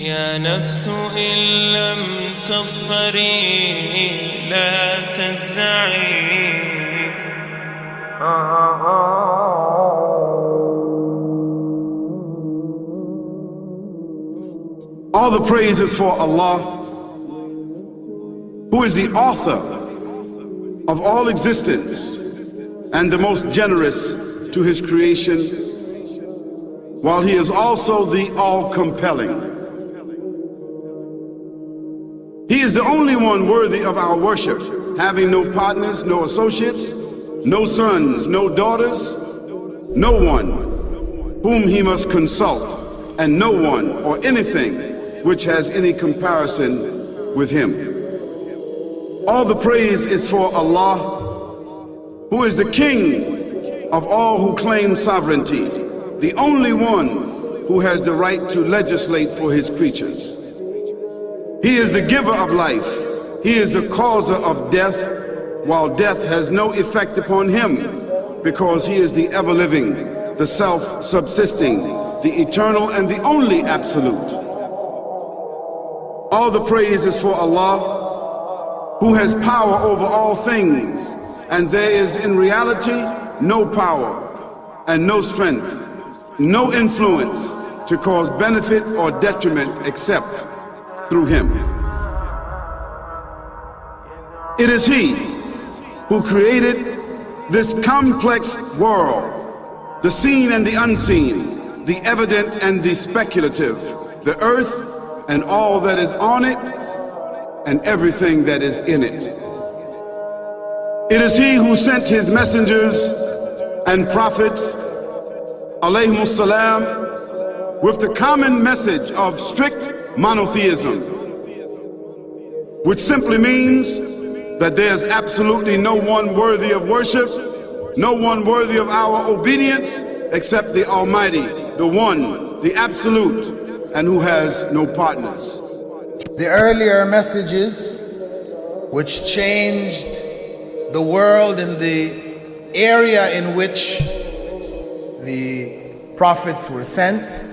يا نفس إن لم تظفري لا تجزعي. All the praise is for Allah, who is the author of all existence and the most generous to his creation, while he is also the all-compelling. He is the only one worthy of our worship, having no partners, no associates, no sons, no daughters, no one whom he must consult, and no one or anything which has any comparison with him. All the praise is for Allah, who is the King of all who claim sovereignty, the only one who has the right to legislate for his creatures. He is the giver of life. He is the causer of death, while death has no effect upon him, because he is the ever-living, the self-subsisting, the eternal and the only absolute. All the praise is for Allah, who has power over all things, and there is in reality no power and no strength, no influence to cause benefit or detriment except through him. It is he who created this complex world, the seen and the unseen, the evident and the speculative, the earth and all that is on it and everything that is in it. It is he who sent his messengers and prophets, alayhimus salam, with the common message of strict monotheism, which simply means that there's absolutely no one worthy of worship, no one worthy of our obedience except the Almighty, the One, the Absolute, and who has no partners. The earlier messages which changed the world in the area in which the prophets were sent,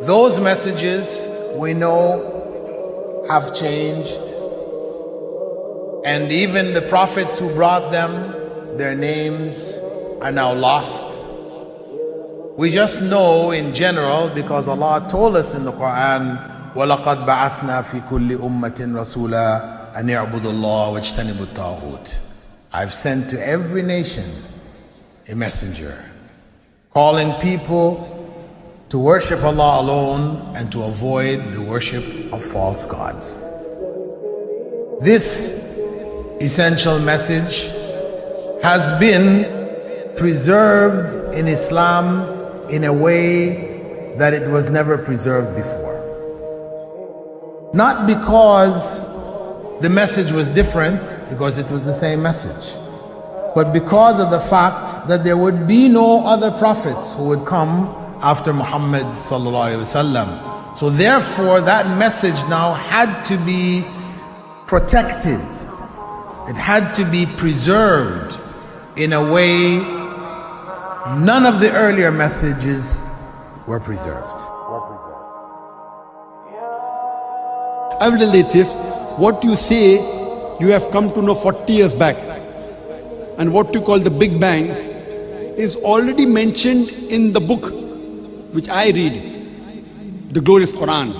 those messages we know have changed, and even the prophets who brought them, their names are now lost. We just know in general because Allah told us in the Quran, وَلَقَدْ بَعَثْنَا فِي كُلِّ أُمَّةٍ رَسُولًا أَنْ يَعْبُدُوا اللَّهَ وَاجْتَنِبُوا الطَّاغُوتَ. I've sent to every nation a messenger, calling people to worship Allah alone and to avoid the worship of false gods. This essential message has been preserved in Islam in a way that it was never preserved before. Not because the message was different, because it was the same message, but because of the fact that there would be no other prophets who would come after Muhammad sallallahu alaihi wasallam. So therefore that message now had to be protected. It had to be preserved in a way none of the earlier messages were preserved. I will tell you this, what you say you have come to know 40 years back, and what you call the Big Bang is already mentioned in the book which I read, the glorious Quran.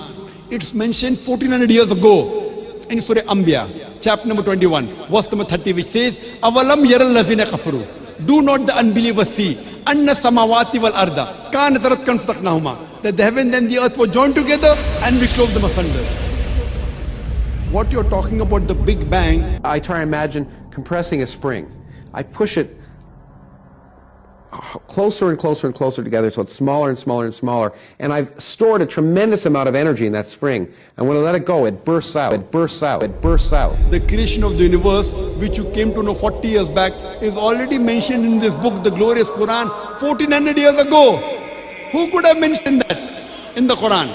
It's mentioned 1400 years ago in Surah Anbiya, chapter number 21, verse number 30, which says, Avalam yaral lazina kafaru. Do not the unbelievers see anna samawati wal arda kanat ratkan fataqnahuma, that the heaven and the earth were joined together and we clove them asunder. What you're talking about, the Big Bang, I try to imagine compressing a spring. I push it closer and closer and closer together so it's smaller and smaller and smaller, and I've stored a tremendous amount of energy in that spring, and when I let it go, it bursts out, it bursts out, it bursts out. the creation of the universe, which you came to know 40 years back, is already mentioned in this book, the glorious Quran, 1400 years ago. Who could have mentioned that in the Quran?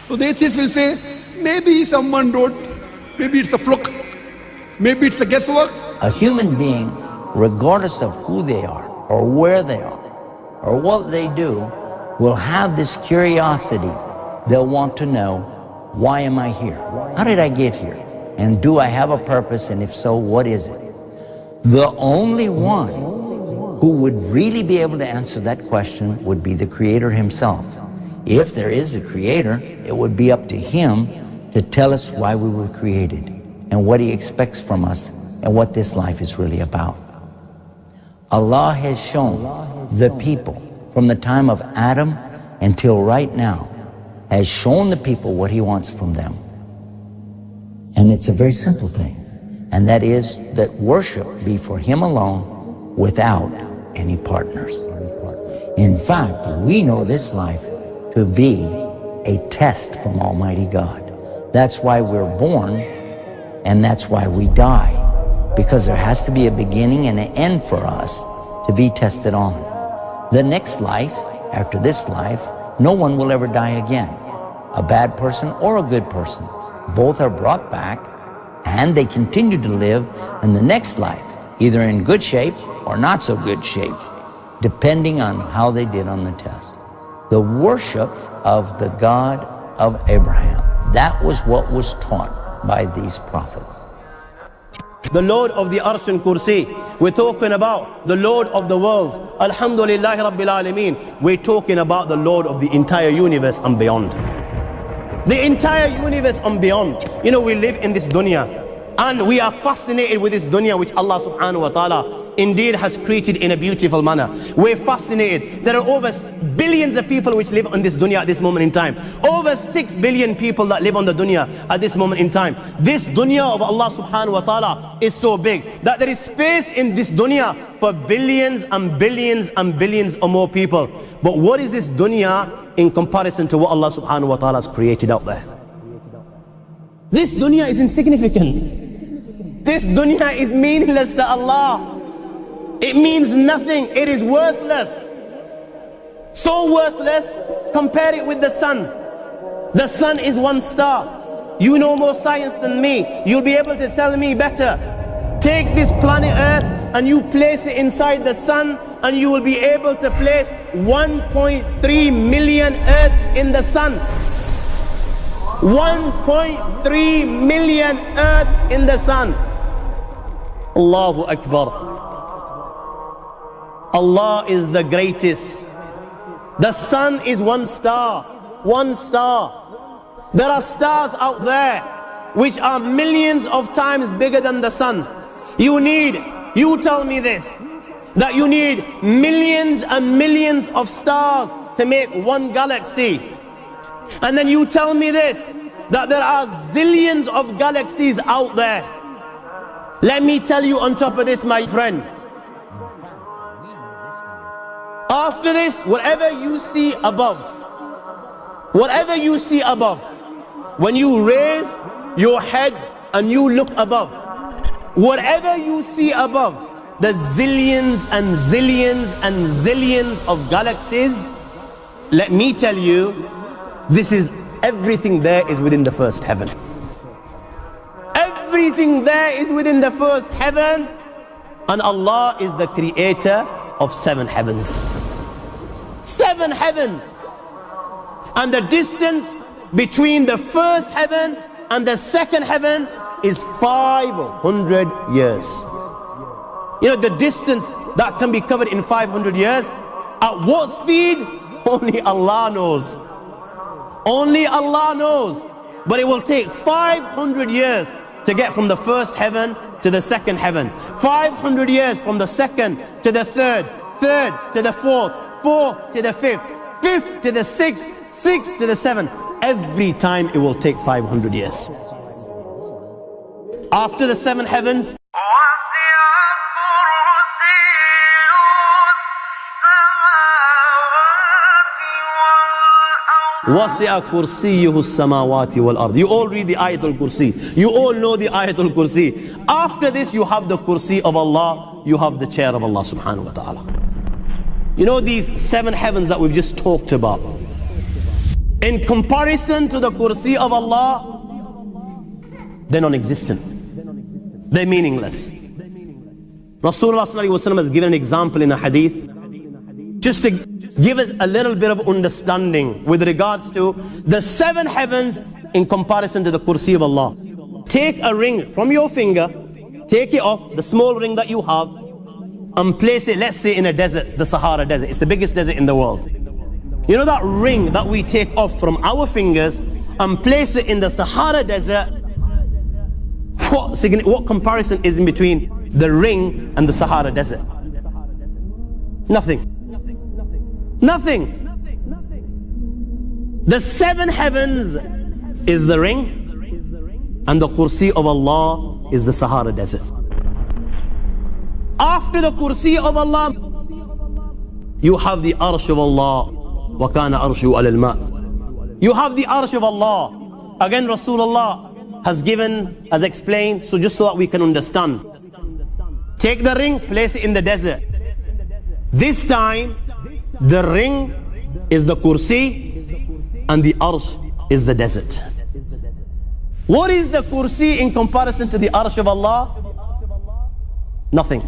So the atheists will say, maybe someone wrote, maybe it's a fluke, maybe it's a guesswork. A human being, regardless of who they are, or where they are, or what they do, will have this curiosity. They'll want to know, why am I here? How did I get here? And do I have a purpose? And if so, what is it? The only one who would really be able to answer that question would be the Creator himself. If there is a Creator, it would be up to him to tell us why we were created and what he expects from us and what this life is really about. Allah has shown the people from the time of Adam until right now, has shown the people what he wants from them. And it's a very simple thing, and that is that worship be for him alone without any partners. In fact, we know this life to be a test from Almighty God. That's why we're born, and that's why we die, because there has to be a beginning and an end for us to be tested on. The next life, after this life, no one will ever die again. A bad person or a good person. Both are brought back and they continue to live in the next life, either in good shape or not so good shape, depending on how they did on the test. The worship of the God of Abraham, that was what was taught by these prophets. The Lord of the Arsh and Kursi. We're talking about the Lord of the worlds. Alhamdulillah Rabbil Alameen. We're talking about the Lord of the entire universe and beyond. The entire universe and beyond. You know, we live in this dunya and we are fascinated with this dunya which Allah subhanahu wa ta'ala indeed has created in a beautiful manner. We're fascinated. There are over billions of people which live on this dunya at this moment in time. Over 6 billion people that live on the dunya at this moment in time. This dunya of Allah subhanahu wa ta'ala is so big that there is space in this dunya for billions and billions and billions or more people. But what is this dunya in comparison to what Allah subhanahu wa ta'ala has created out there? This dunya is insignificant. This dunya is meaningless to Allah. It means nothing. It is worthless. So worthless, compare it with the sun. The sun is one star. You know more science than me. You'll be able to tell me better. Take this planet Earth and you place it inside the sun, and you will be able to place 1.3 million Earths in the sun. 1.3 million Earths in the sun. Allahu Akbar. Allah is the greatest. The sun is one star. One star. There are stars out there which are millions of times bigger than the sun. You tell me this, that you need millions and millions of stars to make one galaxy. And then you tell me this, that there are zillions of galaxies out there. Let me tell you on top of this, my friend, after this, whatever you see above, when you raise your head and you look above, whatever you see above, the zillions and zillions and zillions of galaxies, let me tell you, this is everything there is within the first heaven. Everything there is within the first heaven, and Allah is the creator of 7 heavens. 7 heavens. And the distance between the first heaven and the second heaven is 500 years. You know, the distance that can be covered in 500 years, at what speed? Only Allah knows. Only Allah knows. But it will take 500 years to get from the first heaven to the second heaven. 500 years from the second to the third, third to the fourth, fourth to the fifth, fifth to the sixth, sixth to the seventh. Every time it will take 500 years. After the 7 heavens, وَسِعَ كُرْسِيُّهُ السَّمَاوَاتِ وَالْأَرْضِ. You all read the Ayatul Kursi. You all know the Ayatul Kursi. After this, you have the Kursi of Allah. You have the chair of Allah subhanahu wa ta'ala. You know these 7 heavens that we've just talked about, in comparison to the Kursi of Allah, they're non-existent. They're meaningless. Rasulullah ﷺ has given an example in a hadith just to give us a little bit of understanding with regards to the 7 heavens in comparison to the kursi of Allah. Take a ring from your finger, take it off, the small ring that you have, and place it, let's say, in a desert, the Sahara Desert. It's the biggest desert in the world. You know that ring that we take off from our fingers and place it in the Sahara Desert? What comparison is in between the ring and the Sahara Desert? Nothing. Nothing. The 7 heavens is the ring, and the kursi of Allah is the Sahara Desert. After the kursi of Allah, you have the arsh of Allah. وَكَانَ أَرْشُهُ عَلَى الْمَاءِ. You have the arsh of Allah. Again, Rasulullah has explained, so just so that we can understand. Take the ring, place it in the desert. This time, the ring is the kursi and the arsh is the desert. What is the kursi in comparison to the arsh of Allah? Nothing.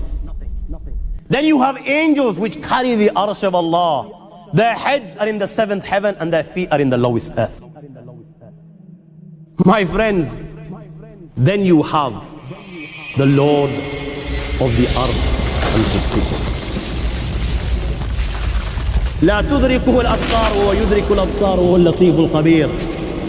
Then you have angels which carry the arsh of Allah. Their heads are in the 7th heaven and their feet are in the lowest earth. My friends, then you have the Lord of the Arsh al-Kursi. لا تدركه الأبصار وهو يدرك الأبصار وهو اللطيف الخبير.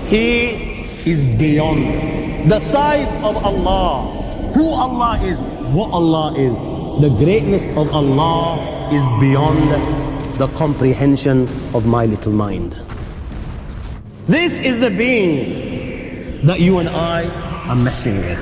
He is beyond the size of Allah, who Allah is, what Allah is. The greatness of Allah is beyond the comprehension of my little mind. This is the being that you and I are messing with.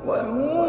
وهو